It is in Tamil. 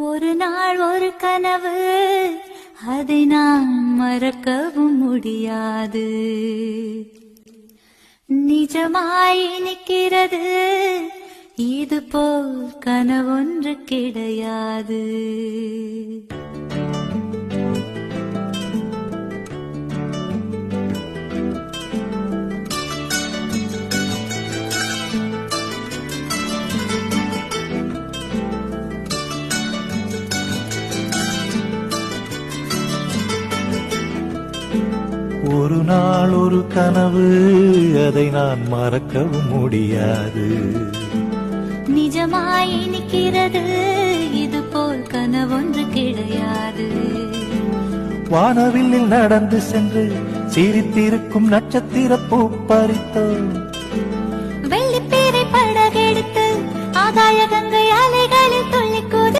ஒரு நாள் ஒரு கனவு, அதை நான் மறக்கவும் முடியாது. நிஜமாய் நிற்கிறது, இது போல் கனவொன்று கிடையாது. ஒரு நாள் ஒரு கனவு, அதை நான் மறக்கவும் முடியாது. நிஜமாய் நிற்கிறது, இது போல் கனவொன்று கிடையாது. வானவில்லில் நடந்து சென்று சிரித்திருக்கும் நட்சத்திர பூ பறித்தோ, வெள்ளிப்பேரை படகெடுத்து ஆகாய கங்கை அலைகளில் துள்ளிக்கூடு